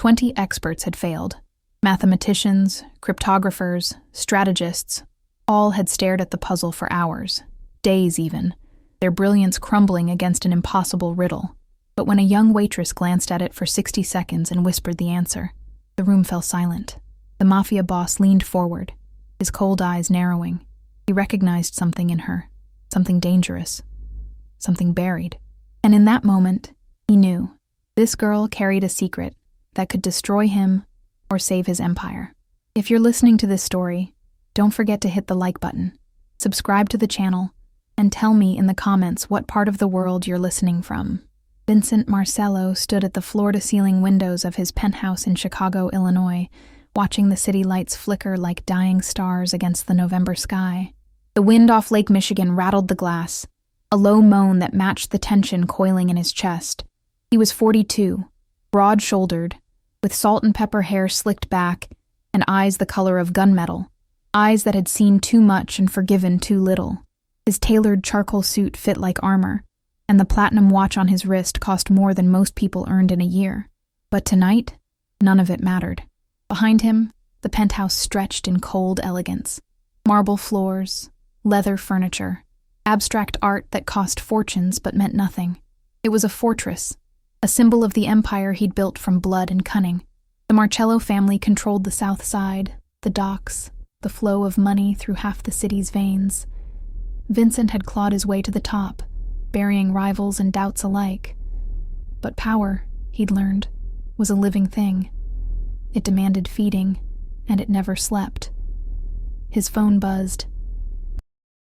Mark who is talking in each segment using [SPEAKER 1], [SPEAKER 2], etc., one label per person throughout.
[SPEAKER 1] 20 experts had failed. Mathematicians, cryptographers, strategists, all had stared at the puzzle for hours, days even, their brilliance crumbling against an impossible riddle. But when a young waitress glanced at it for 60 seconds and whispered the answer, the room fell silent. The Mafia boss leaned forward, his cold eyes narrowing. He recognized something in her, something dangerous, something buried. And in that moment, he knew this girl carried a secret that could destroy him or save his empire. If you're listening to this story, don't forget to hit the like button, subscribe to the channel, and tell me in the comments what part of the world you're listening from. Vincent Marcello stood at the floor-to-ceiling windows of his penthouse in Chicago, Illinois, watching the city lights flicker like dying stars against the November sky. The wind off Lake Michigan rattled the glass, a low moan that matched the tension coiling in his chest. He was 42, broad-shouldered, with salt and pepper hair slicked back, and eyes the color of gunmetal, eyes that had seen too much and forgiven too little. His tailored charcoal suit fit like armor, and the platinum watch on his wrist cost more than most people earned in a year. But tonight, none of it mattered. Behind him, the penthouse stretched in cold elegance. Marble floors, leather furniture, abstract art that cost fortunes but meant nothing. It was a fortress, a symbol of the empire he'd built from blood and cunning. The Marcello family controlled the South Side, the docks, the flow of money through half the city's veins. Vincent had clawed his way to the top, burying rivals and doubts alike. But power, he'd learned, was a living thing. It demanded feeding, and it never slept. His phone buzzed.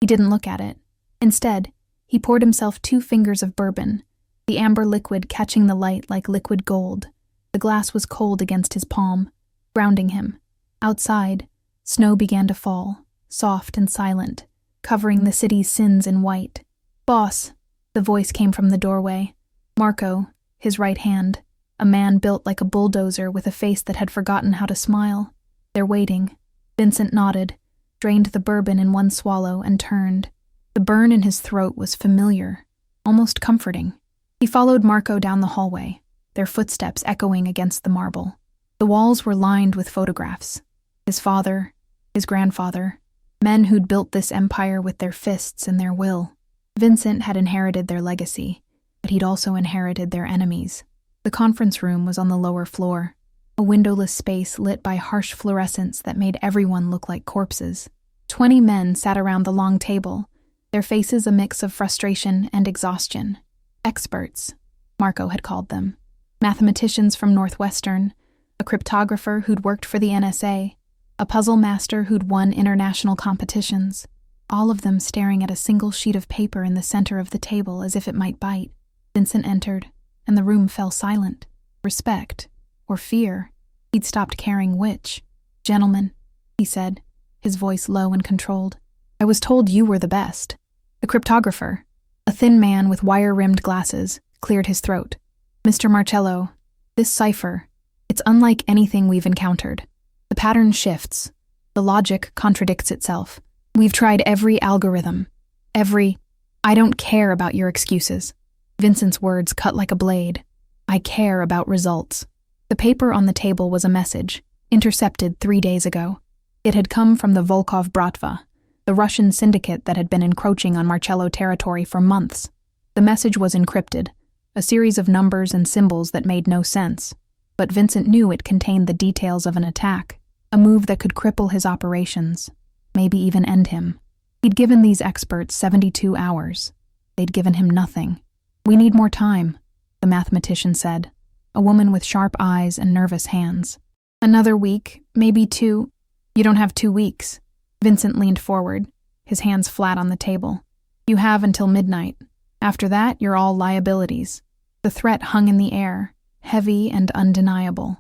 [SPEAKER 1] He didn't look at it. Instead, he poured himself 2 fingers of bourbon, the amber liquid catching the light like liquid gold. The glass was cold against his palm, grounding him. Outside, snow began to fall, soft and silent, covering the city's sins in white. "Boss," the voice came from the doorway. Marco, his right hand, a man built like a bulldozer with a face that had forgotten how to smile. "They're waiting." Vincent nodded, drained the bourbon in one swallow, and turned. The burn in his throat was familiar, almost comforting. He followed Marco down the hallway, their footsteps echoing against the marble. The walls were lined with photographs. His father, his grandfather, men who'd built this empire with their fists and their will. Vincent had inherited their legacy, but he'd also inherited their enemies. The conference room was on the lower floor, a windowless space lit by harsh fluorescence that made everyone look like corpses. 20 men sat around the long table, their faces a mix of frustration and exhaustion. Experts, Marco had called them. Mathematicians from Northwestern, a cryptographer who'd worked for the NSA, a puzzle master who'd won international competitions, all of them staring at a single sheet of paper in the center of the table as if it might bite. Vincent entered, and the room fell silent. Respect, or fear, he'd stopped caring which. "Gentlemen," he said, his voice low and controlled, "I was told you were the best." The cryptographer, a thin man with wire-rimmed glasses, cleared his throat. "Mr. Marcello, this cipher, it's unlike anything we've encountered. The pattern shifts. The logic contradicts itself. We've tried every algorithm. I don't care about your excuses." Vincent's words cut like a blade. "I care about results." The paper on the table was a message, intercepted 3 days ago. It had come from the Volkov Bratva, the Russian syndicate that had been encroaching on Marcello territory for months. The message was encrypted, a series of numbers and symbols that made no sense. But Vincent knew it contained the details of an attack, a move that could cripple his operations, maybe even end him. He'd given these experts 72 hours. They'd given him nothing. "We need more time," the mathematician said, a woman with sharp eyes and nervous hands. "Another week, maybe 2. "You don't have 2 weeks. Vincent leaned forward, his hands flat on the table. "You have until midnight. After that, you're all liabilities." The threat hung in the air, heavy and undeniable.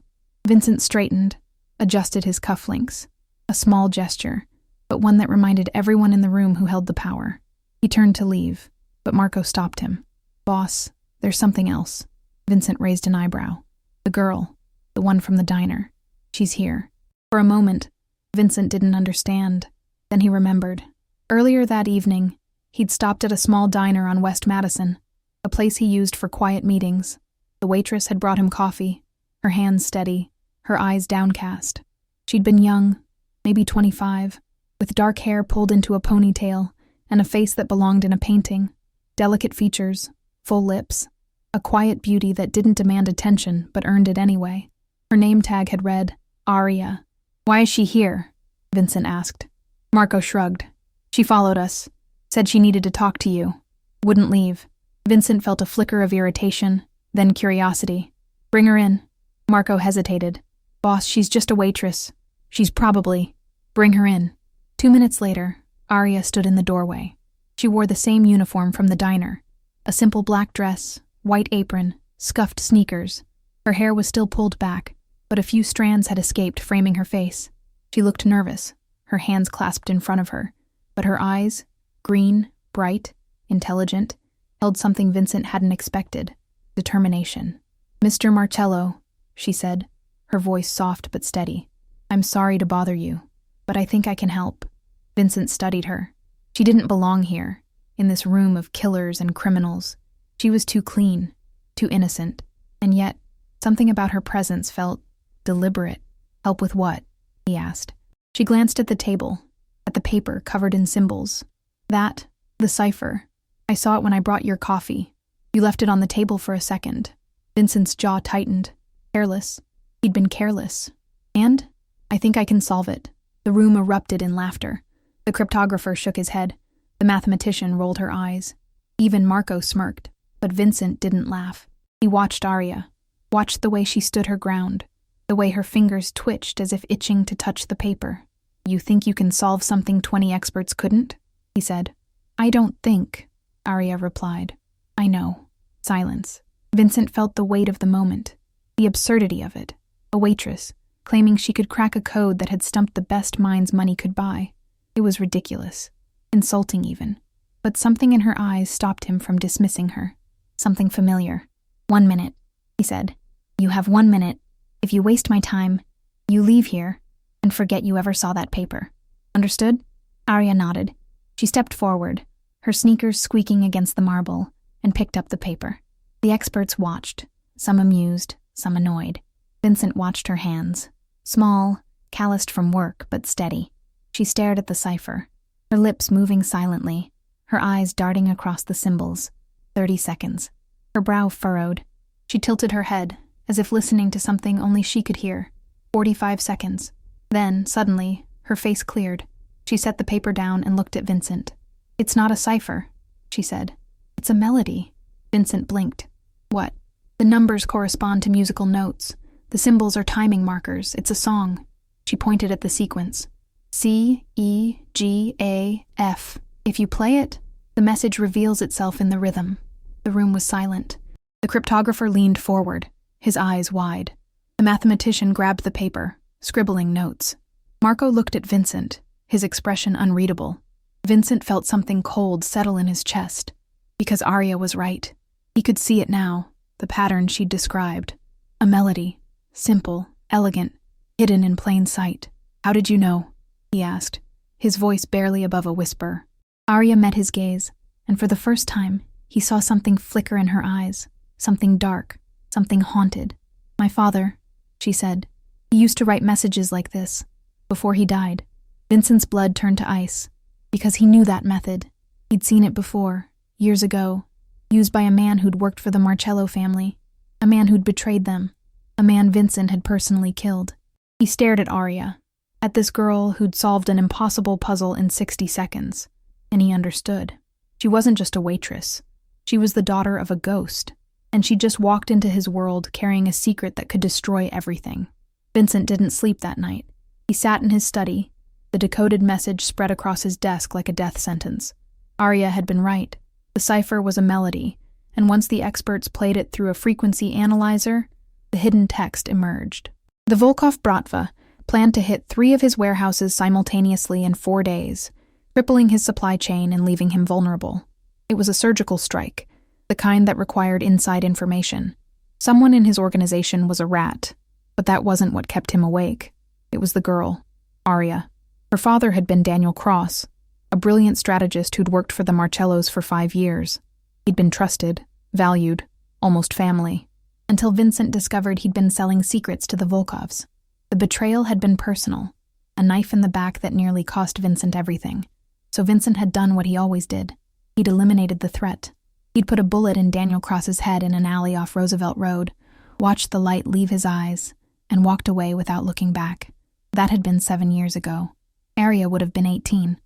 [SPEAKER 1] Vincent straightened, adjusted his cufflinks, a small gesture, but one that reminded everyone in the room who held the power. He turned to leave, but Marco stopped him. "Boss, there's something else." Vincent raised an eyebrow. "The girl, the one from the diner. She's here." For a moment, Vincent didn't understand. Then he remembered. Earlier that evening, he'd stopped at a small diner on West Madison, a place he used for quiet meetings. The waitress had brought him coffee. her hands steady, her eyes downcast. She'd been young, maybe 25, with dark hair pulled into a ponytail and a face that belonged in a painting, delicate features, full lips, a quiet beauty that didn't demand attention but earned it anyway. Her name tag had read, Aria. "Why is she here?" Vincent asked. Marco shrugged. "She followed us. Said she needed to talk to you. Wouldn't leave." Vincent felt a flicker of irritation, then curiosity. "Bring her in." Marco hesitated. "Boss, she's just a waitress. She's probably—" "Bring her in." 2 minutes later, Aria stood in the doorway. She wore the same uniform from the diner. A simple black dress, white apron, scuffed sneakers. Her hair was still pulled back, but a few strands had escaped, framing her face. She looked nervous, her hands clasped in front of her, but her eyes, green, bright, intelligent, held something Vincent hadn't expected: determination. "Mr. Marcello," she said, her voice soft but steady. "I'm sorry to bother you, but I think I can help." Vincent studied her. She didn't belong here, in this room of killers and criminals. She was too clean, too innocent, and yet something about her presence felt deliberate. "Help with what?" he asked. She glanced at the table, at the paper covered in symbols. "That, the cipher. I saw it when I brought your coffee. You left it on the table for a second." Vincent's jaw tightened. Careless. He'd been careless. "And? I think I can solve it." The room erupted in laughter. The cryptographer shook his head. The mathematician rolled her eyes. Even Marco smirked, but Vincent didn't laugh. He watched Aria, watched the way she stood her ground, the way her fingers twitched as if itching to touch the paper. "You think you can solve something 20 experts couldn't?" he said. "I don't think," Aria replied. "I know." Silence. Vincent felt the weight of the moment, the absurdity of it. A waitress, claiming she could crack a code that had stumped the best minds money could buy. It was ridiculous, insulting even. But something in her eyes stopped him from dismissing her. Something familiar. "1 minute," he said. "You have 1 minute. If you waste my time, you leave here and forget you ever saw that paper. Understood?" Aria nodded. She stepped forward, her sneakers squeaking against the marble, and picked up the paper. The experts watched, some amused, some annoyed. Vincent watched her hands. Small, calloused from work, but steady. She stared at the cipher, her lips moving silently, her eyes darting across the symbols. 30 seconds. Her brow furrowed. She tilted her head, as if listening to something only she could hear. 45 seconds. Then, suddenly, her face cleared. She set the paper down and looked at Vincent. "It's not a cipher," she said. "It's a melody." Vincent blinked. "What?" "The numbers correspond to musical notes. The symbols are timing markers. It's a song." She pointed at the sequence. C, E, G, A, F. If you play it, the message reveals itself in the rhythm. The room was silent. The cryptographer leaned forward, his eyes wide. The mathematician grabbed the paper, scribbling notes. Marco looked at Vincent, his expression unreadable. Vincent felt something cold settle in his chest. Because Aria was right. He could see it now, the pattern she'd described. A melody, simple, elegant, hidden in plain sight. "How did you know?" he asked, his voice barely above a whisper. Aria met his gaze, and for the first time, he saw something flicker in her eyes, something dark, something haunted. "My father," she said. "He used to write messages like this, before he died." Vincent's blood turned to ice, because he knew that method. He'd seen it before, years ago, used by a man who'd worked for the Marcello family, a man who'd betrayed them, a man Vincent had personally killed. He stared at Aria, at this girl who'd solved an impossible puzzle in 60 seconds, and he understood. She wasn't just a waitress. She was the daughter of a ghost, and she'd just walked into his world carrying a secret that could destroy everything. Vincent didn't sleep that night. He sat in his study, the decoded message spread across his desk like a death sentence. Aria had been right. The cipher was a melody, and once the experts played it through a frequency analyzer, the hidden text emerged. The Volkov Bratva planned to hit 3 of his warehouses simultaneously in 4 days, crippling his supply chain and leaving him vulnerable. It was a surgical strike, the kind that required inside information. Someone in his organization was a rat, but that wasn't what kept him awake. It was the girl, Aria. Her father had been Daniel Cross, a brilliant strategist who'd worked for the Marcellos for 5 years. He'd been trusted, valued, almost family. until Vincent discovered he'd been selling secrets to the Volkovs. The betrayal had been personal, a knife in the back that nearly cost Vincent everything. So Vincent had done what he always did. He'd eliminated the threat. He'd put a bullet in Daniel Cross's head in an alley off Roosevelt Road, watched the light leave his eyes, and walked away without looking back. That had been 7 years ago. Arya would have been 18.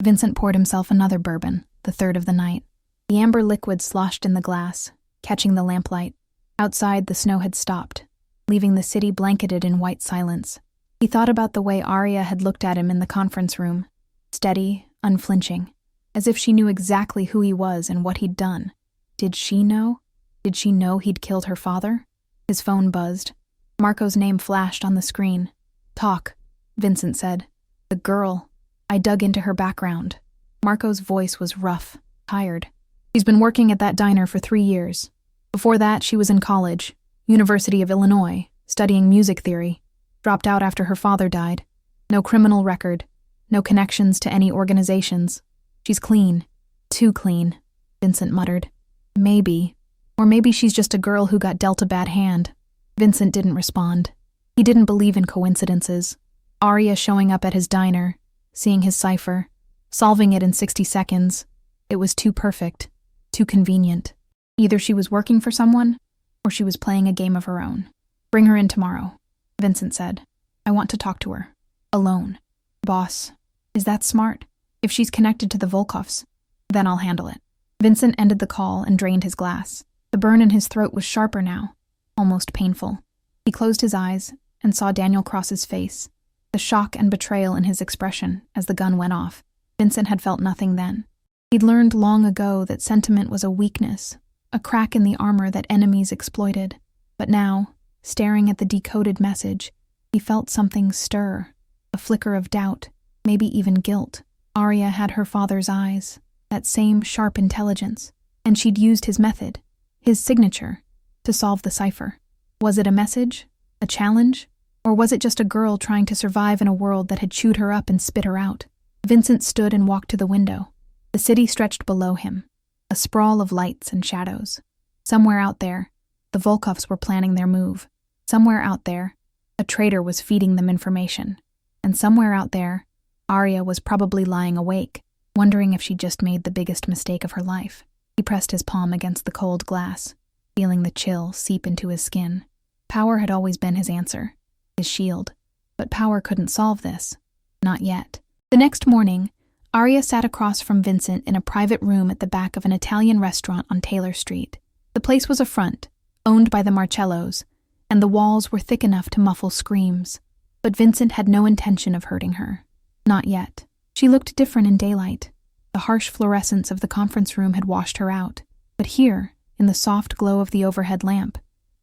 [SPEAKER 1] Vincent poured himself another bourbon, the third of the night. The amber liquid sloshed in the glass, catching the lamplight. Outside, the snow had stopped, leaving the city blanketed in white silence. He thought about the way Arya had looked at him in the conference room, steady, unflinching, as if she knew exactly who he was and what he'd done. Did she know? Did she know he'd killed her father? His phone buzzed. Marco's name flashed on the screen. "Talk," Vincent said. "The girl." I dug into her background. Marco's voice was rough, tired. "She's been working at that diner for 3 years. Before that, she was in college, University of Illinois, studying music theory. Dropped out after her father died. No criminal record. No connections to any organizations. She's clean. Too clean," Vincent muttered. "Maybe. Or maybe she's just a girl who got dealt a bad hand." Vincent didn't respond. He didn't believe in coincidences. Arya showing up at his diner, seeing his cipher, solving it in 60 seconds. It was too perfect, too convenient. Either she was working for someone, or she was playing a game of her own. "Bring her in tomorrow," Vincent said. "I want to talk to her. Alone." "Boss, is that smart? If she's connected to the Volkovs, then I'll handle it." Vincent ended the call and drained his glass. The burn in his throat was sharper now, almost painful. He closed his eyes and saw Daniel Cross's face, the shock and betrayal in his expression as the gun went off. Vincent had felt nothing then. He'd learned long ago that sentiment was a weakness, a crack in the armor that enemies exploited. But now, staring at the decoded message, he felt something stir, a flicker of doubt, maybe even guilt. Arya had her father's eyes, that same sharp intelligence, and she'd used his method, his signature, to solve the cipher. Was it a message? A challenge? Or was it just a girl trying to survive in a world that had chewed her up and spit her out? Vincent stood and walked to the window. The city stretched below him, a sprawl of lights and shadows. Somewhere out there, the Volkovs were planning their move. Somewhere out there, a traitor was feeding them information. And somewhere out there, Arya was probably lying awake, wondering if she'd just made the biggest mistake of her life. He pressed his palm against the cold glass, feeling the chill seep into his skin. Power had always been his answer, his shield. But power couldn't solve this. Not yet. The next morning, Arya sat across from Vincent in a private room at the back of an Italian restaurant on Taylor Street. The place was a front, owned by the Marcellos, and the walls were thick enough to muffle screams. But Vincent had no intention of hurting her. Not yet. She looked different in daylight. The harsh fluorescence of the conference room had washed her out. But here, in the soft glow of the overhead lamp,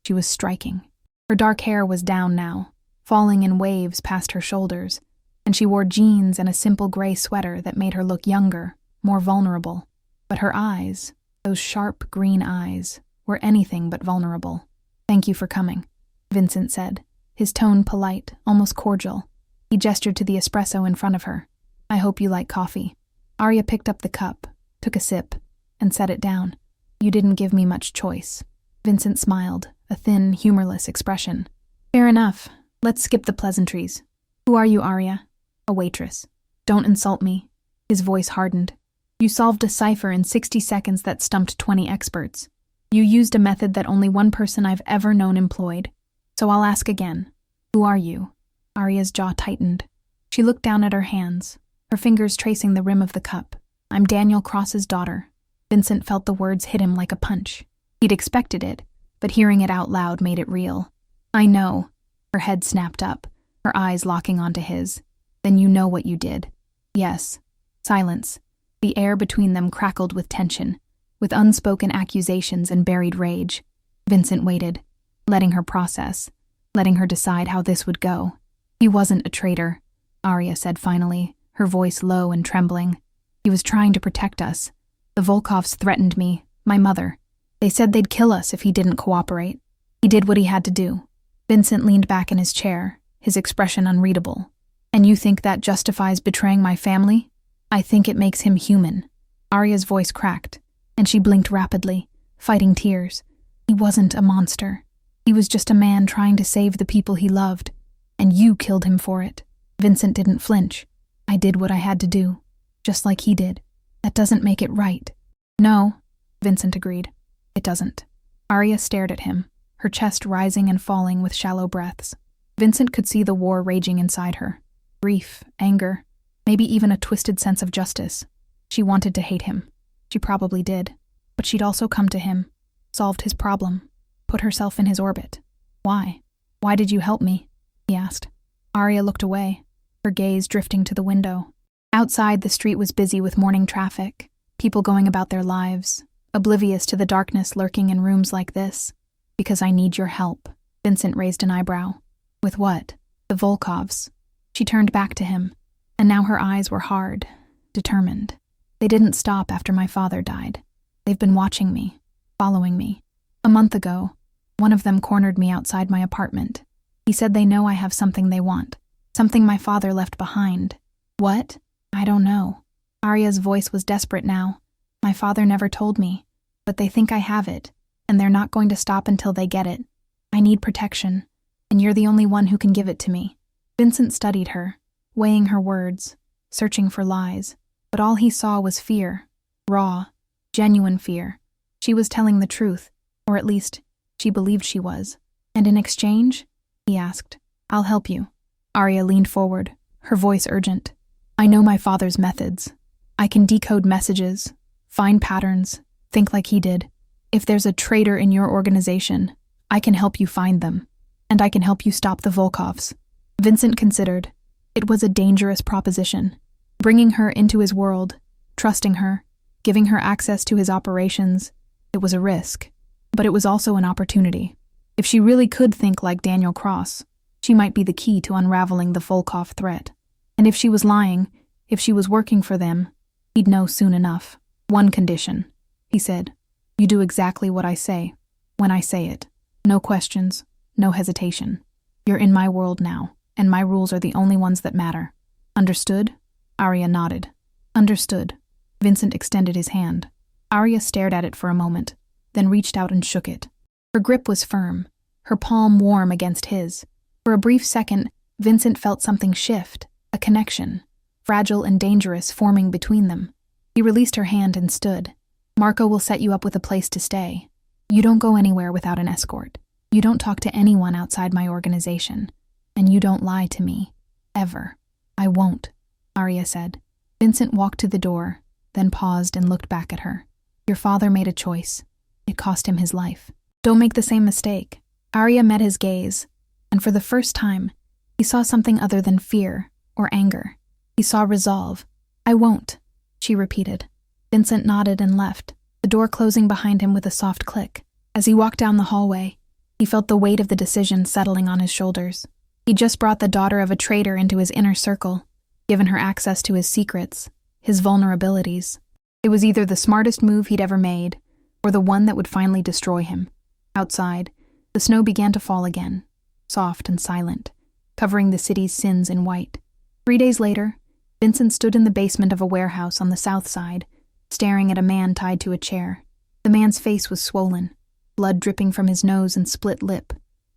[SPEAKER 1] she was striking. Her dark hair was down now, falling in waves past her shoulders, and she wore jeans and a simple gray sweater that made her look younger, more vulnerable. But her eyes, those sharp green eyes, were anything but vulnerable. "Thank you for coming," Vincent said, his tone polite, almost cordial. He gestured to the espresso in front of her. "I hope you like coffee." Arya picked up the cup, took a sip, and set it down. "You didn't give me much choice." Vincent smiled, a thin, humorless expression. "Fair enough. Let's skip the pleasantries. Who are you, Arya?" "A waitress." "Don't insult me." His voice hardened. "You solved a cipher in 60 seconds that stumped 20 experts. You used a method that only one person I've ever known employed. So I'll ask again. Who are you?" Arya's jaw tightened. She looked down at her hands, her fingers tracing the rim of the cup. "I'm Daniel Cross's daughter." Vincent felt the words hit him like a punch. He'd expected it, but hearing it out loud made it real. "I know." Her head snapped up, her eyes locking onto his. "Then you know what you did." "Yes." Silence. The air between them crackled with tension, with unspoken accusations and buried rage. Vincent waited, letting her process, letting her decide how this would go. "He wasn't a traitor," Arya said finally, her voice low and trembling. "He was trying to protect us. The Volkovs threatened me, my mother. They said they'd kill us if he didn't cooperate. He did what he had to do." Vincent leaned back in his chair, his expression unreadable. "And you think that justifies betraying my family?" "I think it makes him human." Arya's voice cracked, and she blinked rapidly, fighting tears. "He wasn't a monster. He was just a man trying to save the people he loved, and you killed him for it. Vincent didn't flinch. I did what I had to do, just like he did. That doesn't make it right. No, Vincent agreed. It doesn't. Arya stared at him, her chest rising and falling with shallow breaths. Vincent could see the war raging inside her. Grief, anger, maybe even a twisted sense of justice. She wanted to hate him. She probably did. But she'd also come to him, solved his problem, put herself in his orbit. Why? Why did you help me? He asked. Arya looked away, her gaze drifting to the window. Outside, the street was busy with morning traffic, people going about their lives, oblivious to the darkness lurking in rooms like this. Because I need your help. Vincent raised an eyebrow. With what? The Volkovs. She turned back to him, and now her eyes were hard, determined. They didn't stop after my father died. They've been watching me, following me. A month ago, one of them cornered me outside my apartment. He said they know I have something they want, something my father left behind. What? I don't know. Arya's voice was desperate now. My father never told me, but they think I have it, and they're not going to stop until they get it. I need protection, and you're the only one who can give it to me. Vincent studied her, weighing her words, searching for lies, but all he saw was fear, raw, genuine fear. She was telling the truth, or at least, she believed she was. And in exchange? He asked. I'll help you. Arya leaned forward, her voice urgent. I know my father's methods. I can decode messages, find patterns, think like he did. If there's a traitor in your organization, I can help you find them, and I can help you stop the Volkovs. Vincent considered. It was a dangerous proposition. Bringing her into his world, trusting her, giving her access to his operations, it was a risk, but it was also an opportunity. If she really could think like Daniel Cross, she might be the key to unraveling the Volkov threat. And if she was lying, if she was working for them, he'd know soon enough. One condition, he said. You do exactly what I say, when I say it. No questions, no hesitation. You're in my world now, and my rules are the only ones that matter. Understood? Arya nodded. Understood. Vincent extended his hand. Arya stared at it for a moment, then reached out and shook it. Her grip was firm, her palm warm against his. For a brief second, Vincent felt something shift, a connection, fragile and dangerous, forming between them. He released her hand and stood. Marco will set you up with a place to stay. You don't go anywhere without an escort. You don't talk to anyone outside my organization. And you don't lie to me. Ever. I won't, Arya said. Vincent walked to the door, then paused and looked back at her. Your father made a choice. It cost him his life. Don't make the same mistake. Arya met his gaze, and for the first time, he saw something other than fear or anger. He saw resolve. I won't, she repeated. Vincent nodded and left, the door closing behind him with a soft click. As he walked down the hallway, he felt the weight of the decision settling on his shoulders. He'd just brought the daughter of a traitor into his inner circle, given her access to his secrets, his vulnerabilities. It was either the smartest move he'd ever made, or the one that would finally destroy him. Outside, the snow began to fall again, soft and silent, covering the city's sins in white. 3 days later, Vincent stood in the basement of a warehouse on the south side, staring at a man tied to a chair. The man's face was swollen, blood dripping from his nose and split lip,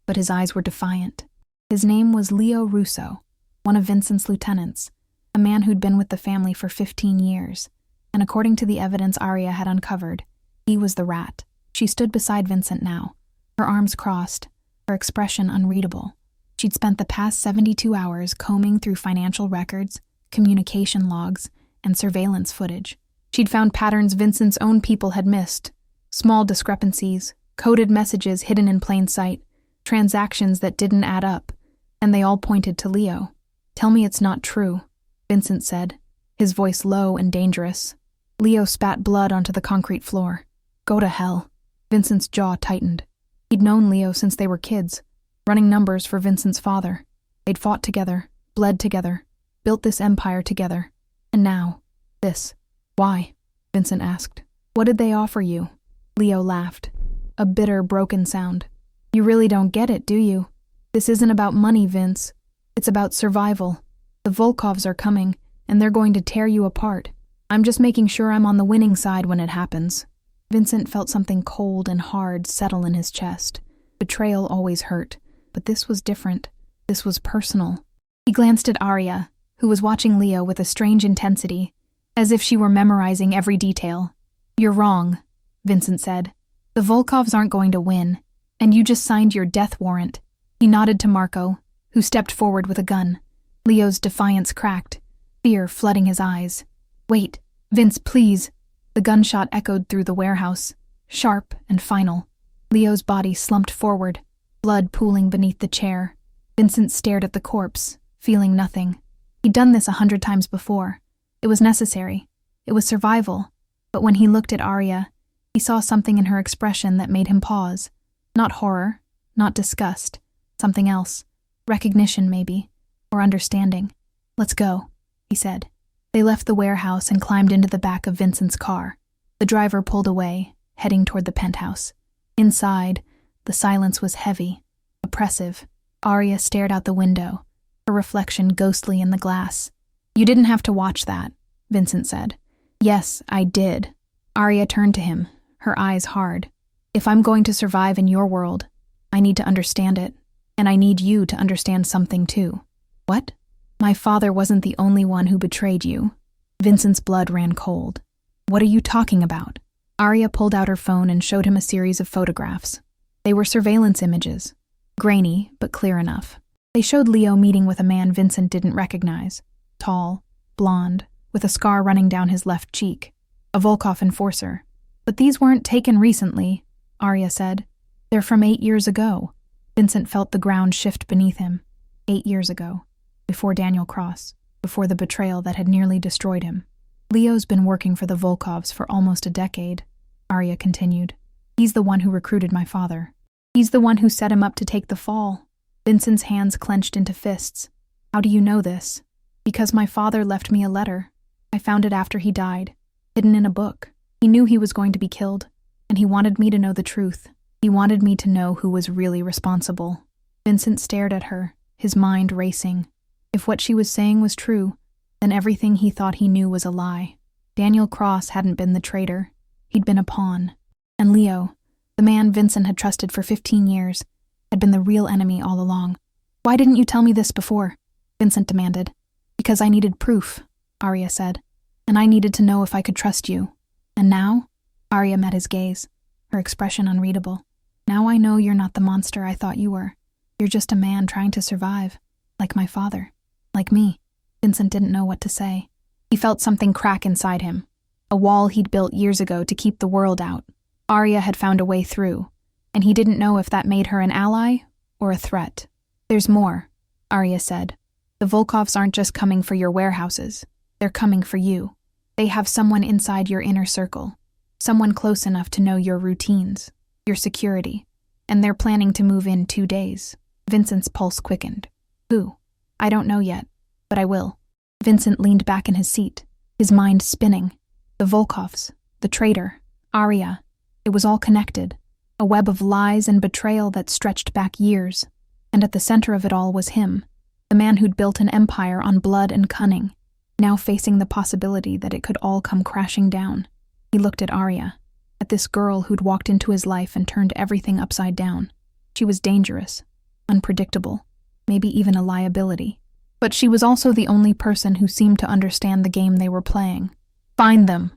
[SPEAKER 1] but his eyes were defiant. His name was Leo Russo, one of Vincent's lieutenants, a man who'd been with the family for 15 years, and according to the evidence Arya had uncovered, he was the rat. She stood beside Vincent now, her arms crossed, her expression unreadable. She'd spent the past 72 hours combing through financial records, communication logs, and surveillance footage. She'd found patterns Vincent's own people had missed, small discrepancies, coded messages hidden in plain sight, transactions that didn't add up, and they all pointed to Leo. Tell me it's not true, Vincent said, his voice low and dangerous. Leo spat blood onto the concrete floor. Go to hell. Vincent's jaw tightened. He'd known Leo since they were kids, running numbers for Vincent's father. They'd fought together, bled together, built this empire together. And now, this. Why? Vincent asked. What did they offer you? Leo laughed, a bitter, broken sound. You really don't get it, do you? This isn't about money, Vince. It's about survival. The Volkovs are coming, and they're going to tear you apart. I'm just making sure I'm on the winning side when it happens. Vincent felt something cold and hard settle in his chest. Betrayal always hurt, but this was different. This was personal. He glanced at Arya, who was watching Leo with a strange intensity, as if she were memorizing every detail. "You're wrong," Vincent said. "The Volkovs aren't going to win, and you just signed your death warrant." He nodded to Marco, who stepped forward with a gun. Leo's defiance cracked, fear flooding his eyes. "Wait, Vince, please." The gunshot echoed through the warehouse, sharp and final. Leo's body slumped forward, blood pooling beneath the chair. Vincent stared at the corpse, feeling nothing. He'd done this 100 times before. It was necessary. It was survival. But when he looked at Arya, he saw something in her expression that made him pause. Not horror, not disgust, something else. Recognition, maybe, or understanding. "Let's go," he said. They left the warehouse and climbed into the back of Vincent's car. The driver pulled away, heading toward the penthouse. Inside, the silence was heavy, oppressive. Arya stared out the window, her reflection ghostly in the glass. "You didn't have to watch that," Vincent said. "Yes, I did." Arya turned to him, her eyes hard. "If I'm going to survive in your world, I need to understand it, and I need you to understand something too." "What?" "My father wasn't the only one who betrayed you." Vincent's blood ran cold. "What are you talking about?" Arya pulled out her phone and showed him a series of photographs. They were surveillance images, grainy but clear enough. They showed Leo meeting with a man Vincent didn't recognize. Tall, blonde, with a scar running down his left cheek. A Volkov enforcer. "But these weren't taken recently," Arya said. "They're from 8 years ago." Vincent felt the ground shift beneath him. 8 years ago. Before Daniel Cross. Before the betrayal that had nearly destroyed him. "Leo's been working for the Volkovs for almost a decade," Arya continued. "He's the one who recruited my father. He's the one who set him up to take the fall." Vincent's hands clenched into fists. "How do you know this?" "Because my father left me a letter. I found it after he died, hidden in a book. He knew he was going to be killed, and he wanted me to know the truth. He wanted me to know who was really responsible." Vincent stared at her, his mind racing. If what she was saying was true, then everything he thought he knew was a lie. Daniel Cross hadn't been the traitor. He'd been a pawn. And Leo, the man Vincent had trusted for 15 years, had been the real enemy all along. "Why didn't you tell me this before?" Vincent demanded. "Because I needed proof," Arya said. "And I needed to know if I could trust you. And now?" Arya met his gaze, her expression unreadable. "Now I know you're not the monster I thought you were. You're just a man trying to survive. Like my father. Like me." Vincent didn't know what to say. He felt something crack inside him. A wall he'd built years ago to keep the world out. Arya had found a way through, and he didn't know if that made her an ally or a threat. "There's more," Arya said. "The Volkovs aren't just coming for your warehouses. They're coming for you. They have someone inside your inner circle. Someone close enough to know your routines, your security. And they're planning to move in 2 days." Vincent's pulse quickened. "Who?" "I don't know yet, but I will." Vincent leaned back in his seat, his mind spinning. The Volkovs, the traitor, Arya. It was all connected. A web of lies and betrayal that stretched back years. And at the center of it all was him, the man who'd built an empire on blood and cunning, now facing the possibility that it could all come crashing down. He looked at Arya, at this girl who'd walked into his life and turned everything upside down. She was dangerous, unpredictable, maybe even a liability. But she was also the only person who seemed to understand the game they were playing. "Find them,"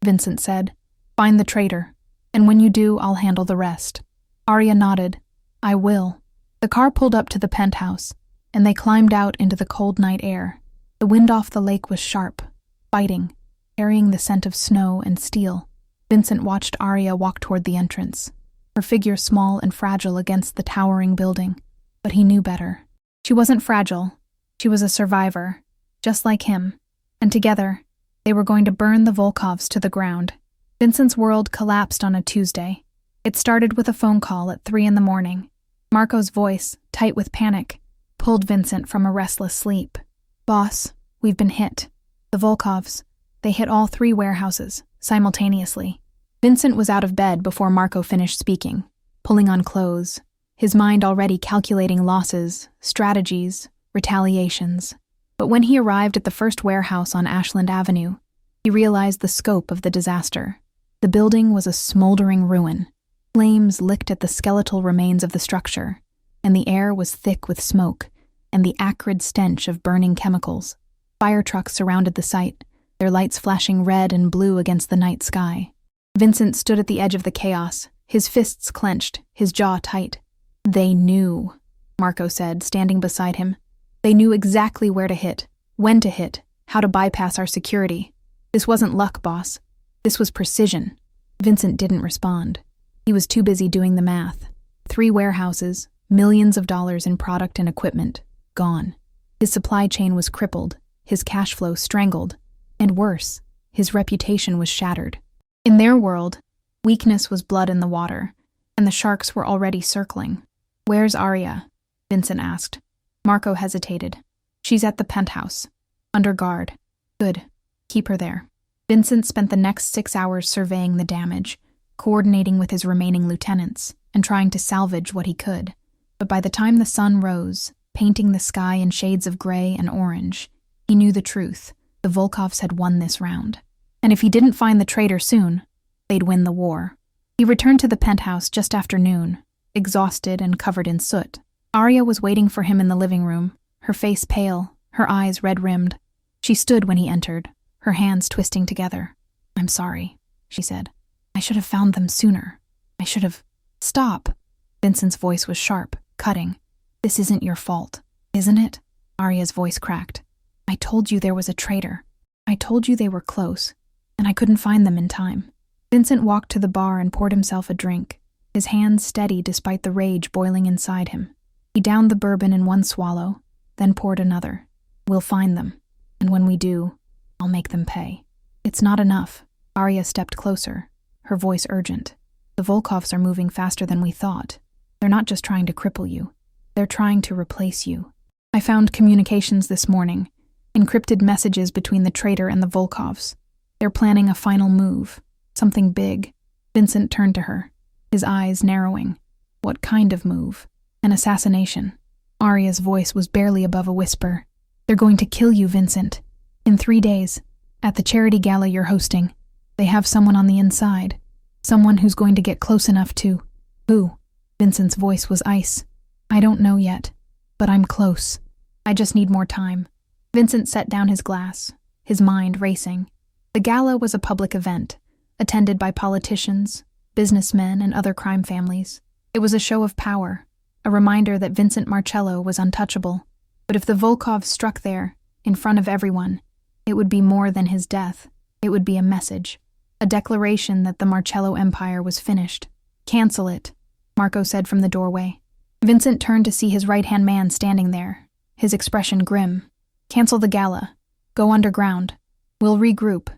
[SPEAKER 1] Vincent said. "Find the traitor. And when you do, I'll handle the rest." Arya nodded. "I will." The car pulled up to the penthouse, and they climbed out into the cold night air. The wind off the lake was sharp, biting, carrying the scent of snow and steel. Vincent watched Arya walk toward the entrance, her figure small and fragile against the towering building. But he knew better. She wasn't fragile. She was a survivor, just like him. And together, they were going to burn the Volkovs to the ground. Vincent's world collapsed on a Tuesday. It started with a phone call at 3 a.m. Marco's voice, tight with panic, pulled Vincent from a restless sleep. "Boss, we've been hit. The Volkovs, they hit all 3 warehouses, simultaneously." Vincent was out of bed before Marco finished speaking, pulling on clothes, his mind already calculating losses, strategies, retaliations. But when he arrived at the first warehouse on Ashland Avenue, he realized the scope of the disaster. The building was a smoldering ruin. Flames licked at the skeletal remains of the structure, and the air was thick with smoke and the acrid stench of burning chemicals. Fire trucks surrounded the site, their lights flashing red and blue against the night sky. Vincent stood at the edge of the chaos, his fists clenched, his jaw tight. "They knew," Marco said, standing beside him. "They knew exactly where to hit, when to hit, how to bypass our security. This wasn't luck, boss. This was precision." Vincent didn't respond. He was too busy doing the math. 3 warehouses, millions of dollars in product and equipment, gone. His supply chain was crippled, his cash flow strangled, and worse, his reputation was shattered. In their world, weakness was blood in the water, and the sharks were already circling. "Where's Arya?" Vincent asked. Marco hesitated. "She's at the penthouse, under guard." "Good. Keep her there." Vincent spent the next 6 hours surveying the damage, coordinating with his remaining lieutenants, and trying to salvage what he could. But by the time the sun rose, painting the sky in shades of gray and orange, he knew the truth. The Volkovs had won this round. And if he didn't find the traitor soon, they'd win the war. He returned to the penthouse just after noon, exhausted and covered in soot. Arya was waiting for him in the living room, her face pale, her eyes red-rimmed. She stood when he entered, her hands twisting together. "I'm sorry," she said. "I should have found them sooner. I should have—" "Stop!" Vincent's voice was sharp, cutting. "This isn't your fault, isn't it?" Arya's voice cracked. "I told you there was a traitor. I told you they were close, and I couldn't find them in time." Vincent walked to the bar and poured himself a drink, his hands steady despite the rage boiling inside him. He downed the bourbon in one swallow, then poured another. "We'll find them, and when we do, I'll make them pay." "It's not enough." Arya stepped closer, her voice urgent. "The Volkovs are moving faster than we thought. They're not just trying to cripple you. They're trying to replace you. I found communications this morning, encrypted messages between the traitor and the Volkovs. They're planning a final move, something big." Vincent turned to her, his eyes narrowing. "What kind of move?" "An assassination." Arya's voice was barely above a whisper. "They're going to kill you, Vincent. In 3 days, at the charity gala you're hosting. They have someone on the inside. Someone who's going to get close enough to—" "Who?" Vincent's voice was ice. "I don't know yet, but I'm close. I just need more time." Vincent set down his glass, his mind racing. The gala was a public event, attended by politicians, businessmen, and other crime families. It was a show of power, a reminder that Vincent Marcello was untouchable. But if the Volkovs struck there, in front of everyone, it would be more than his death. It would be a message, a declaration that the Marcello Empire was finished. "Cancel it," Marco said from the doorway. Vincent turned to see his right-hand man standing there, his expression grim. "Cancel the gala. Go underground. We'll regroup.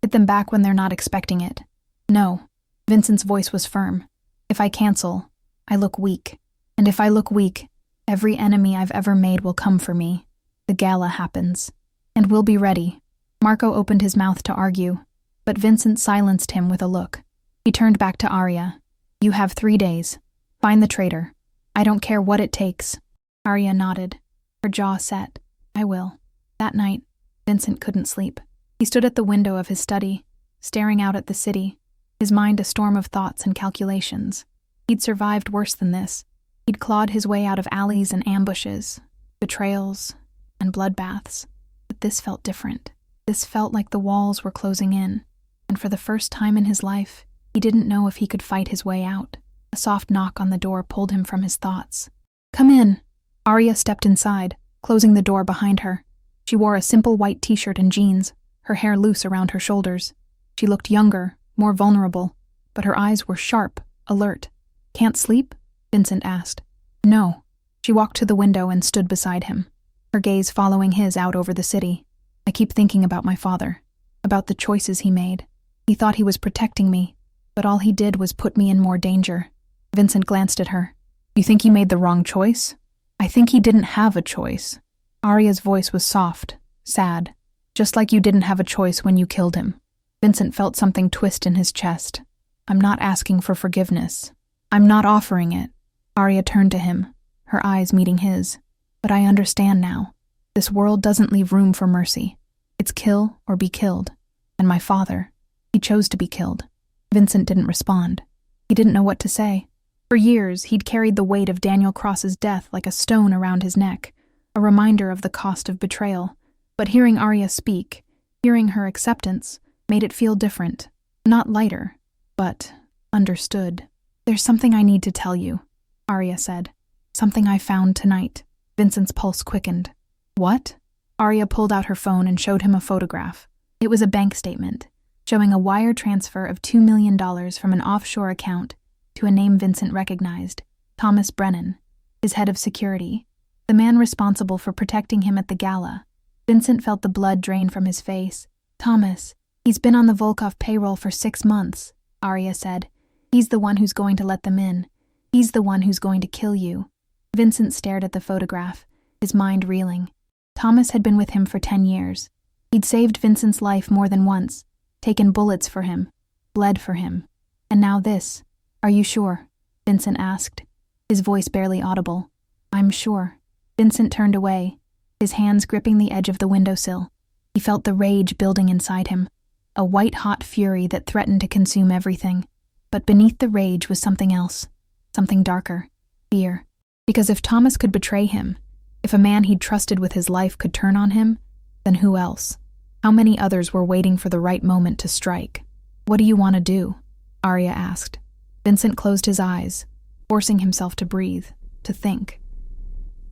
[SPEAKER 1] Hit them back when they're not expecting it." "No." Vincent's voice was firm. "If I cancel, I look weak. And if I look weak, every enemy I've ever made will come for me. The gala happens. And we'll be ready." Marco opened his mouth to argue, but Vincent silenced him with a look. He turned back to Arya. "You have 3 days. Find the traitor. I don't care what it takes." Arya nodded, her jaw set. "I will." That night, Vincent couldn't sleep. He stood at the window of his study, staring out at the city, his mind a storm of thoughts and calculations. He'd survived worse than this. He'd clawed his way out of alleys and ambushes, betrayals, and bloodbaths. But this felt different. This felt like the walls were closing in, and for the first time in his life, he didn't know if he could fight his way out. A soft knock on the door pulled him from his thoughts. "Come in." Arya stepped inside, closing the door behind her. She wore a simple white t-shirt and jeans, her hair loose around her shoulders. She looked younger, more vulnerable, but her eyes were sharp, alert. "Can't sleep?" Vincent asked. "No." She walked to the window and stood beside him, her gaze following his out over the city. "I keep thinking about my father, about the choices he made. He thought he was protecting me, but all he did was put me in more danger." Vincent glanced at her. "You think he made the wrong choice?" "I think he didn't have a choice." Arya's voice was soft, sad, just like you didn't have a choice when you killed him. Vincent felt something twist in his chest. "I'm not asking for forgiveness. I'm not offering it." Arya turned to him, her eyes meeting his. "But I understand now. This world doesn't leave room for mercy. It's kill or be killed. And my father, he chose to be killed." Vincent didn't respond. He didn't know what to say. For years, he'd carried the weight of Daniel Cross's death like a stone around his neck, a reminder of the cost of betrayal. But hearing Arya speak, hearing her acceptance, made it feel different. Not lighter, but understood. "There's something I need to tell you," Arya said. "Something I found tonight." Vincent's pulse quickened. "What?" Arya pulled out her phone and showed him a photograph. It was a bank statement, showing a wire transfer of $2 million from an offshore account to a name Vincent recognized, Thomas Brennan, his head of security, the man responsible for protecting him at the gala. Vincent felt the blood drain from his face. "Thomas, he's been on the Volkov payroll for 6 months, Arya said. "He's the one who's going to let them in. He's the one who's going to kill you." Vincent stared at the photograph, his mind reeling. Thomas had been with him for 10 years. He'd saved Vincent's life more than once, taken bullets for him, bled for him. And now this. "Are you sure?" Vincent asked, his voice barely audible. "I'm sure." Vincent turned away, his hands gripping the edge of the windowsill. He felt the rage building inside him, a white-hot fury that threatened to consume everything. But beneath the rage was something else, something darker, fear. Because if Thomas could betray him, if a man he'd trusted with his life could turn on him, then who else? How many others were waiting for the right moment to strike? "What do you want to do?" Arya asked. Vincent closed his eyes, forcing himself to breathe, to think.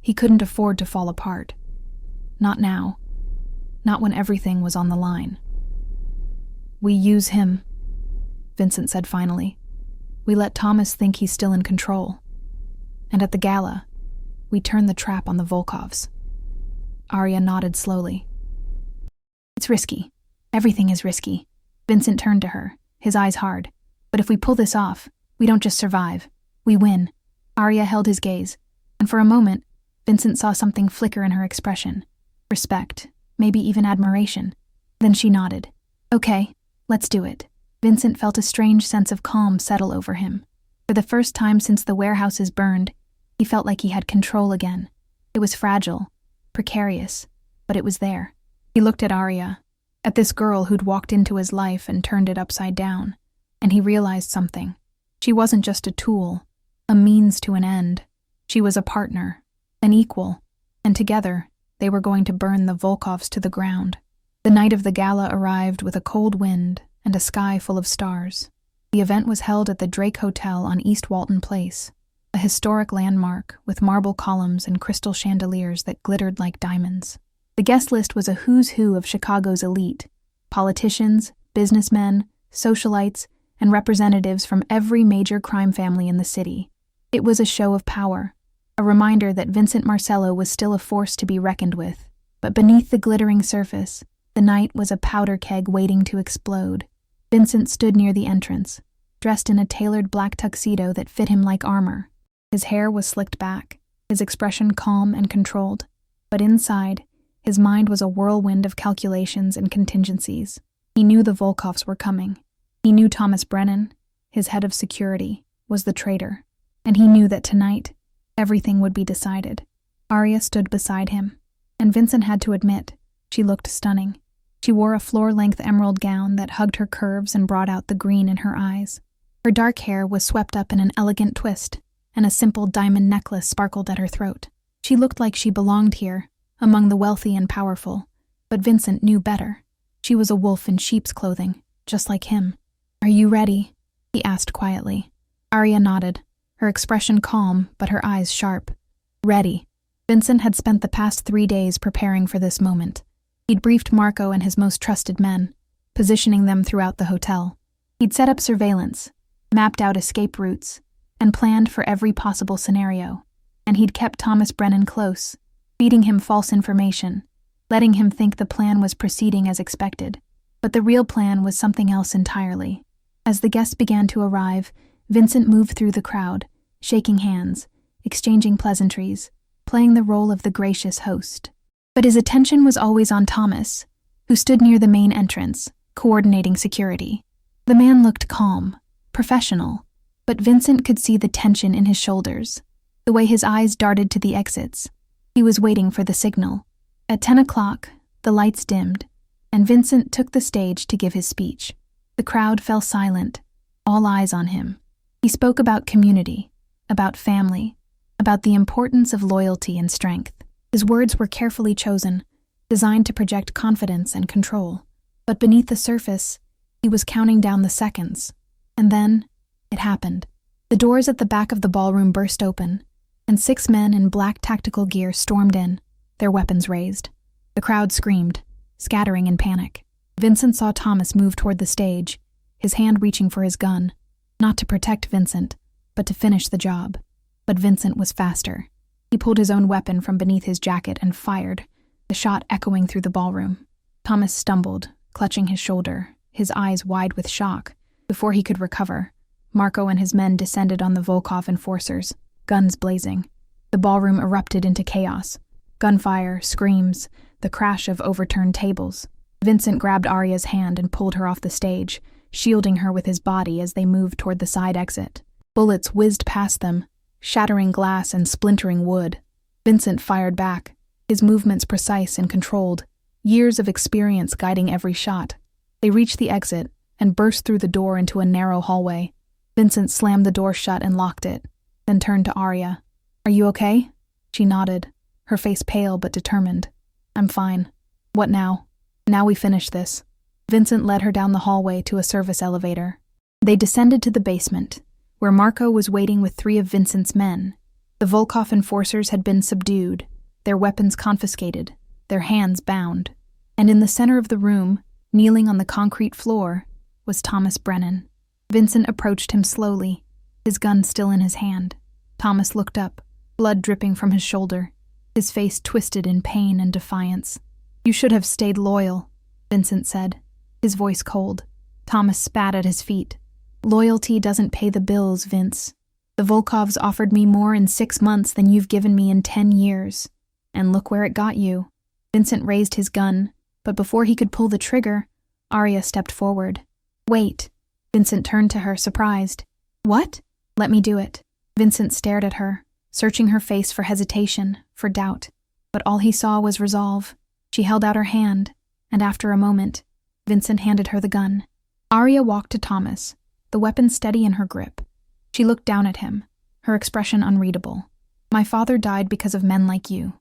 [SPEAKER 1] He couldn't afford to fall apart. Not now. Not when everything was on the line. "We use him," Vincent said finally. "We let Thomas think he's still in control. And at the gala, we turn the trap on the Volkovs." Arya nodded slowly. "It's risky. Everything is risky." Vincent turned to her, his eyes hard. "But if we pull this off, we don't just survive. We win." Arya held his gaze, and for a moment, Vincent saw something flicker in her expression. Respect, maybe even admiration. Then she nodded. "Okay, let's do it." Vincent felt a strange sense of calm settle over him. For the first time since the warehouses burned, he felt like he had control again. It was fragile, precarious, but it was there. He looked at Arya, at this girl who'd walked into his life and turned it upside down, and he realized something. She wasn't just a tool, a means to an end. She was a partner, an equal, and together they were going to burn the Volkovs to the ground. The night of the gala arrived with a cold wind and a sky full of stars. The event was held at the Drake Hotel on East Walton Place, a historic landmark with marble columns and crystal chandeliers that glittered like diamonds. The guest list was a who's who of Chicago's elite: politicians, businessmen, socialites, and representatives from every major crime family in the city. It was a show of power, a reminder that Vincent Marcello was still a force to be reckoned with. But beneath the glittering surface, the night was a powder keg waiting to explode. Vincent stood near the entrance, dressed in a tailored black tuxedo that fit him like armor. His hair was slicked back, his expression calm and controlled. But inside, his mind was a whirlwind of calculations and contingencies. He knew the Volkovs were coming. He knew Thomas Brennan, his head of security, was the traitor. And he knew that tonight, everything would be decided. Arya stood beside him, and Vincent had to admit, she looked stunning. She wore a floor-length emerald gown that hugged her curves and brought out the green in her eyes. Her dark hair was swept up in an elegant twist, and a simple diamond necklace sparkled at her throat. She looked like she belonged here, among the wealthy and powerful, but Vincent knew better. She was a wolf in sheep's clothing, just like him. "Are you ready?" he asked quietly. Arya nodded, her expression calm but her eyes sharp. Ready. Vincent had spent the past 3 days preparing for this moment. He'd briefed Marco and his most trusted men, positioning them throughout the hotel. He'd set up surveillance, mapped out escape routes, and planned for every possible scenario. And he'd kept Thomas Brennan close, feeding him false information, letting him think the plan was proceeding as expected. But the real plan was something else entirely. As the guests began to arrive, Vincent moved through the crowd, shaking hands, exchanging pleasantries, playing the role of the gracious host. But his attention was always on Thomas, who stood near the main entrance, coordinating security. The man looked calm, professional, but Vincent could see the tension in his shoulders, the way his eyes darted to the exits. He was waiting for the signal. At 10 o'clock, the lights dimmed, and Vincent took the stage to give his speech. The crowd fell silent, all eyes on him. He spoke about community, about family, about the importance of loyalty and strength. His words were carefully chosen, designed to project confidence and control. But beneath the surface, he was counting down the seconds. And then, it happened. The doors at the back of the ballroom burst open, and 6 men in black tactical gear stormed in, their weapons raised. The crowd screamed, scattering in panic. Vincent saw Thomas move toward the stage, his hand reaching for his gun, not to protect Vincent, but to finish the job. But Vincent was faster. He pulled his own weapon from beneath his jacket and fired, the shot echoing through the ballroom. Thomas stumbled, clutching his shoulder, his eyes wide with shock. Before he could recover, Marco and his men descended on the Volkov enforcers, guns blazing. The ballroom erupted into chaos. Gunfire, screams, the crash of overturned tables. Vincent grabbed Arya's hand and pulled her off the stage, shielding her with his body as they moved toward the side exit. Bullets whizzed past them, shattering glass and splintering wood. Vincent fired back, his movements precise and controlled, years of experience guiding every shot. They reached the exit and burst through the door into a narrow hallway. Vincent slammed the door shut and locked it, then turned to Arya. "Are you okay?" She nodded, her face pale but determined. "I'm fine. What now?" "Now we finish this." Vincent led her down the hallway to a service elevator. They descended to the basement, where Marco was waiting with 3 of Vincent's men. The Volkov enforcers had been subdued, their weapons confiscated, their hands bound. And in the center of the room, kneeling on the concrete floor, was Thomas Brennan. Vincent approached him slowly, his gun still in his hand. Thomas looked up, blood dripping from his shoulder, his face twisted in pain and defiance. "You should have stayed loyal," Vincent said, his voice cold. Thomas spat at his feet. "Loyalty doesn't pay the bills, Vince. The Volkovs offered me more in 6 months than you've given me in 10 years. And look where it got you." Vincent raised his gun, but before he could pull the trigger, Arya stepped forward. "Wait." Vincent turned to her, surprised. "What?" "Let me do it." Vincent stared at her, searching her face for hesitation, for doubt. But all he saw was resolve. She held out her hand, and after a moment, Vincent handed her the gun. Arya walked to Thomas, the weapon steady in her grip. She looked down at him, her expression unreadable. "My father died because of men like you,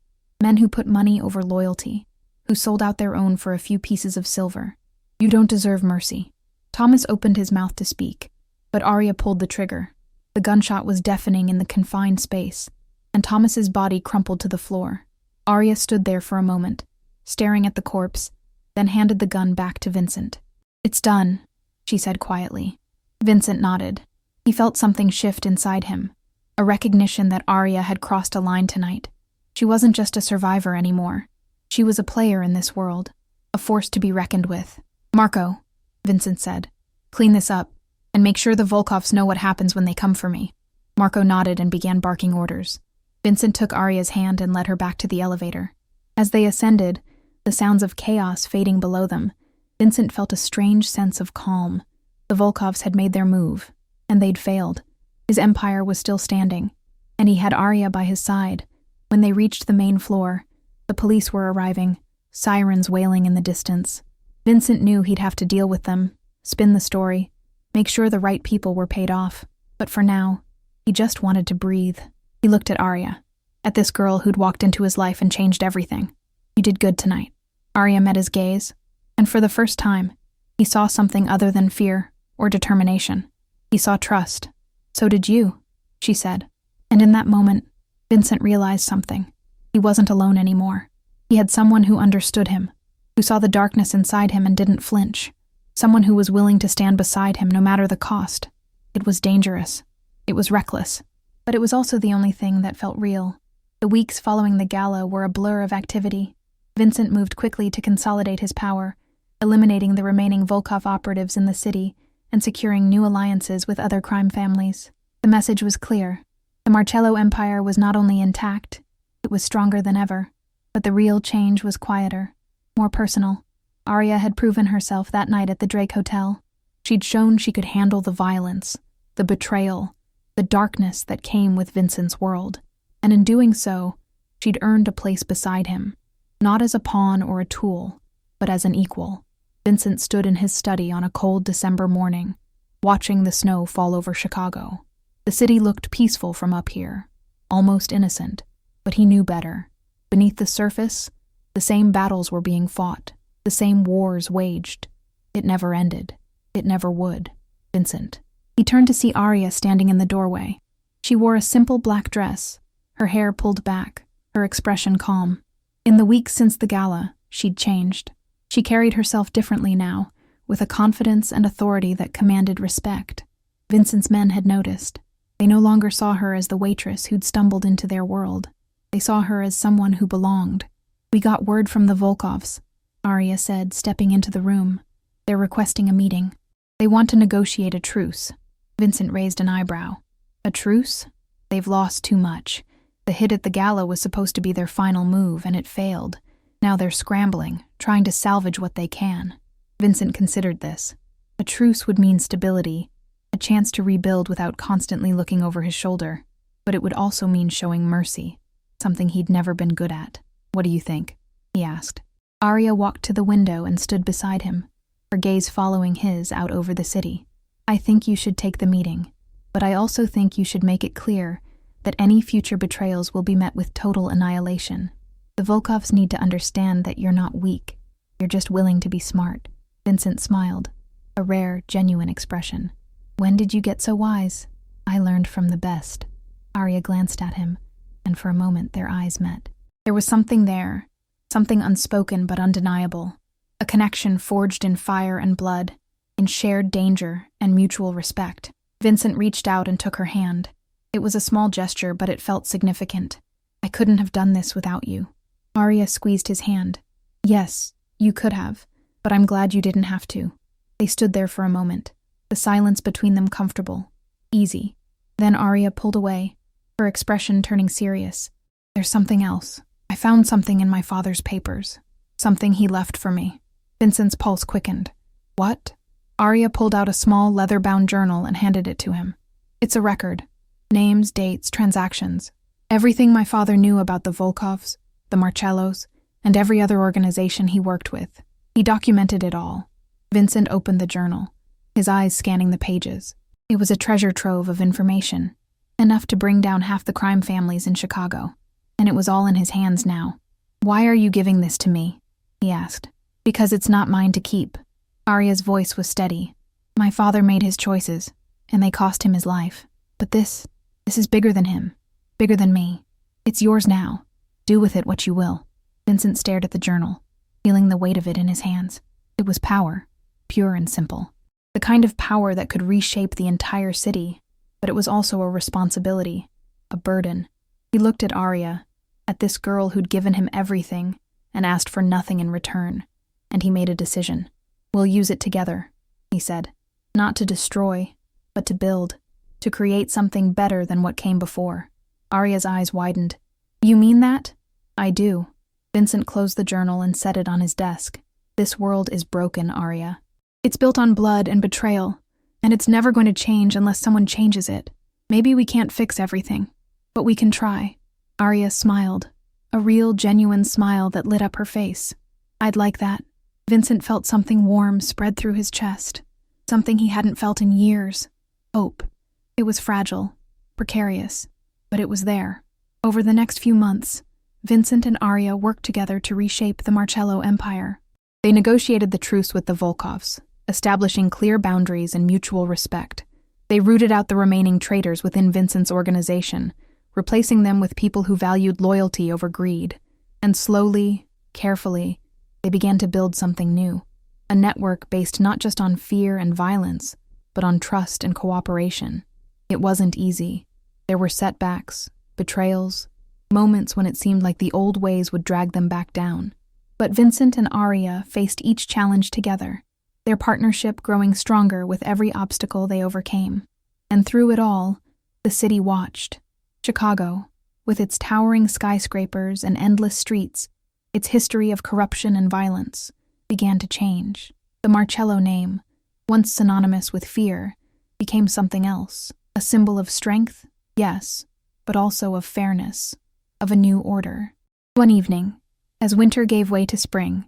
[SPEAKER 1] men who put money over loyalty, who sold out their own for a few pieces of silver. You don't deserve mercy." Thomas opened his mouth to speak, but Arya pulled the trigger. The gunshot was deafening in the confined space, and Thomas's body crumpled to the floor. Arya stood there for a moment, staring at the corpse, then handed the gun back to Vincent. "It's done," she said quietly. Vincent nodded. He felt something shift inside him, a recognition that Arya had crossed a line tonight. She wasn't just a survivor anymore. She was a player in this world, a force to be reckoned with. "Marco," Vincent said, "clean this up, and make sure the Volkovs know what happens when they come for me." Marco nodded and began barking orders. Vincent took Arya's hand and led her back to the elevator. As they ascended, the sounds of chaos fading below them, Vincent felt a strange sense of calm. The Volkovs had made their move, and they'd failed. His empire was still standing, and he had Arya by his side. When they reached the main floor, the police were arriving, sirens wailing in the distance. Vincent knew he'd have to deal with them, spin the story, make sure the right people were paid off. But for now, he just wanted to breathe. He looked at Arya, at this girl who'd walked into his life and changed everything. "You did good tonight." Arya met his gaze, and for the first time, he saw something other than fear or determination. He saw trust. "So did you," she said. And in that moment, Vincent realized something. He wasn't alone anymore. He had someone who understood him, who saw the darkness inside him and didn't flinch. Someone who was willing to stand beside him no matter the cost. It was dangerous. It was reckless. But it was also the only thing that felt real. The weeks following the gala were a blur of activity. Vincent moved quickly to consolidate his power, eliminating the remaining Volkov operatives in the city and securing new alliances with other crime families. The message was clear. The Marcello Empire was not only intact, it was stronger than ever. But the real change was quieter, more personal. Arya had proven herself that night at the Drake Hotel. She'd shown she could handle the violence, the betrayal, the darkness that came with Vincent's world. And in doing so, she'd earned a place beside him, not as a pawn or a tool, but as an equal. Vincent stood in his study on a cold December morning, watching the snow fall over Chicago. The city looked peaceful from up here, almost innocent, but he knew better. Beneath the surface, the same battles were being fought, the same wars waged. It never ended. It never would. Vincent. He turned to see Arya standing in the doorway. She wore a simple black dress, her hair pulled back, her expression calm. In the weeks since the gala, she'd changed. She carried herself differently now, with a confidence and authority that commanded respect. Vincent's men had noticed. They no longer saw her as the waitress who'd stumbled into their world. They saw her as someone who belonged. "We got word from the Volkovs," Arya said, stepping into the room. "They're requesting a meeting. They want to negotiate a truce." Vincent raised an eyebrow. "A truce? They've lost too much. The hit at the gala was supposed to be their final move, and it failed. Now they're scrambling, trying to salvage what they can." Vincent considered this. A truce would mean stability, a chance to rebuild without constantly looking over his shoulder. But it would also mean showing mercy, something he'd never been good at. "What do you think?" he asked. Arya walked to the window and stood beside him, her gaze following his out over the city. "I think you should take the meeting, but I also think you should make it clear that any future betrayals will be met with total annihilation. The Volkovs need to understand that you're not weak. You're just willing to be smart." Vincent smiled, a rare, genuine expression. "When did you get so wise?" "I learned from the best." Arya glanced at him, and for a moment their eyes met. There was something there, something unspoken but undeniable, a connection forged in fire and blood, in shared danger and mutual respect. Vincent reached out and took her hand. It was a small gesture, but it felt significant. "I couldn't have done this without you." Arya squeezed his hand. "Yes, you could have, but I'm glad you didn't have to." They stood there for a moment, the silence between them comfortable, easy. Then Arya pulled away, her expression turning serious. "There's something else. I found something in my father's papers. Something he left for me." Vincent's pulse quickened. "What?" Arya pulled out a small leather-bound journal and handed it to him. "It's a record. Names, dates, transactions. Everything my father knew about the Volkovs, the Marcellos, and every other organization he worked with. He documented it all." Vincent opened the journal, his eyes scanning the pages. It was a treasure trove of information, enough to bring down half the crime families in Chicago. And it was all in his hands now. "Why are you giving this to me?" he asked. "Because it's not mine to keep." Arya's voice was steady. "My father made his choices, and they cost him his life. But this is bigger than him, bigger than me. It's yours now. Do with it what you will." Vincent stared at the journal, feeling the weight of it in his hands. It was power, pure and simple. The kind of power that could reshape the entire city, but it was also a responsibility, a burden. He looked at Arya, at this girl who'd given him everything and asked for nothing in return, and he made a decision. "We'll use it together," he said. "Not to destroy, but to build, to create something better than what came before." Arya's eyes widened. "You mean that?" "I do." Vincent closed the journal and set it on his desk. "This world is broken, Arya. It's built on blood and betrayal, and it's never going to change unless someone changes it. Maybe we can't fix everything, but we can try." Arya smiled, a real, genuine smile that lit up her face. "I'd like that." Vincent felt something warm spread through his chest, something he hadn't felt in years. Hope. It was fragile, precarious, but it was there. Over the next few months, Vincent and Arya worked together to reshape the Marcello Empire. They negotiated the truce with the Volkovs, establishing clear boundaries and mutual respect. They rooted out the remaining traitors within Vincent's organization, replacing them with people who valued loyalty over greed. And slowly, carefully, they began to build something new. A network based not just on fear and violence, but on trust and cooperation. It wasn't easy. There were setbacks, betrayals, moments when it seemed like the old ways would drag them back down. But Vincent and Arya faced each challenge together, their partnership growing stronger with every obstacle they overcame. And through it all, the city watched. Chicago, with its towering skyscrapers and endless streets, its history of corruption and violence, began to change. The Marcello name, once synonymous with fear, became something else, a symbol of strength, yes, but also of fairness, of a new order. One evening, as winter gave way to spring,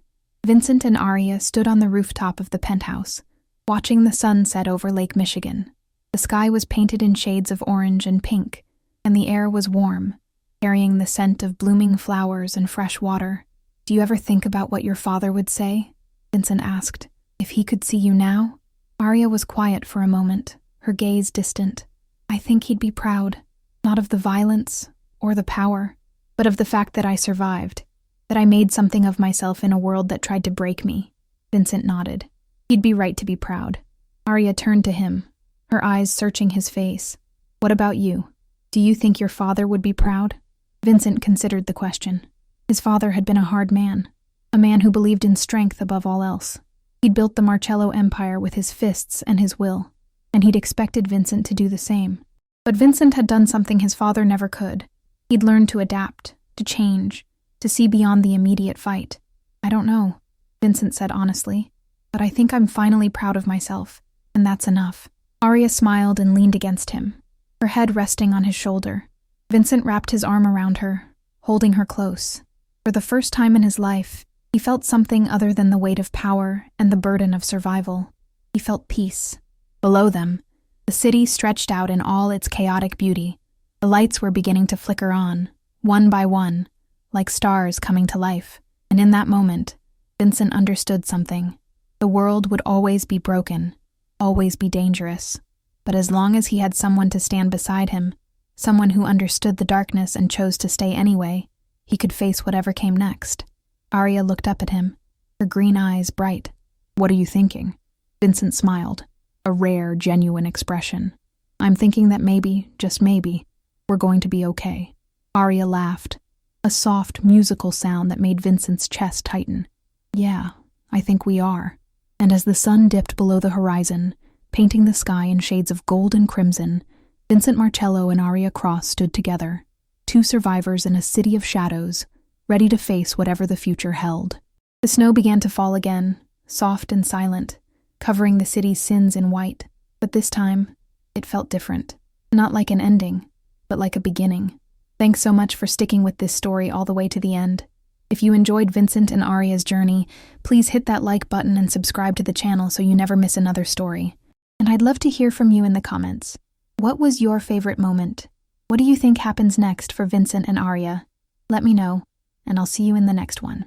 [SPEAKER 1] Vincent and Arya stood on the rooftop of the penthouse, watching the sun set over Lake Michigan. The sky was painted in shades of orange and pink, and the air was warm, carrying the scent of blooming flowers and fresh water. "Do you ever think about what your father would say?" Vincent asked. "If he could see you now?" Arya was quiet for a moment, her gaze distant. "I think he'd be proud, not of the violence or the power, but of the fact that I survived, that I made something of myself in a world that tried to break me." Vincent nodded. He'd be right to be proud. Arya turned to him, her eyes searching his face. "What about you? Do you think your father would be proud?" Vincent considered the question. His father had been a hard man, a man who believed in strength above all else. He'd built the Marcello Empire with his fists and his will, and he'd expected Vincent to do the same. But Vincent had done something his father never could. He'd learned to adapt, to change, to see beyond the immediate fight. "I don't know," Vincent said honestly, "but I think I'm finally proud of myself, and that's enough." Arya smiled and leaned against him, her head resting on his shoulder. Vincent wrapped his arm around her, holding her close. For the first time in his life, he felt something other than the weight of power and the burden of survival. He felt peace. Below them, the city stretched out in all its chaotic beauty. The lights were beginning to flicker on, one by one, like stars coming to life. And in that moment, Vincent understood something. The world would always be broken, always be dangerous. But as long as he had someone to stand beside him, someone who understood the darkness and chose to stay anyway, he could face whatever came next. Arya looked up at him, her green eyes bright. "What are you thinking?" Vincent smiled, a rare, genuine expression. "I'm thinking that maybe, just maybe, we're going to be okay." Arya laughed, a soft, musical sound that made Vincent's chest tighten. "Yeah, I think we are." And as the sun dipped below the horizon, painting the sky in shades of gold and crimson, Vincent Marcello and Arya Cross stood together, two survivors in a city of shadows, ready to face whatever the future held. The snow began to fall again, soft and silent, covering the city's sins in white. But this time, it felt different. Not like an ending, but like a beginning. Thanks so much for sticking with this story all the way to the end. If you enjoyed Vincent and Arya's journey, please hit that like button and subscribe to the channel so you never miss another story. And I'd love to hear from you in the comments. What was your favorite moment? What do you think happens next for Vincent and Arya? Let me know, and I'll see you in the next one.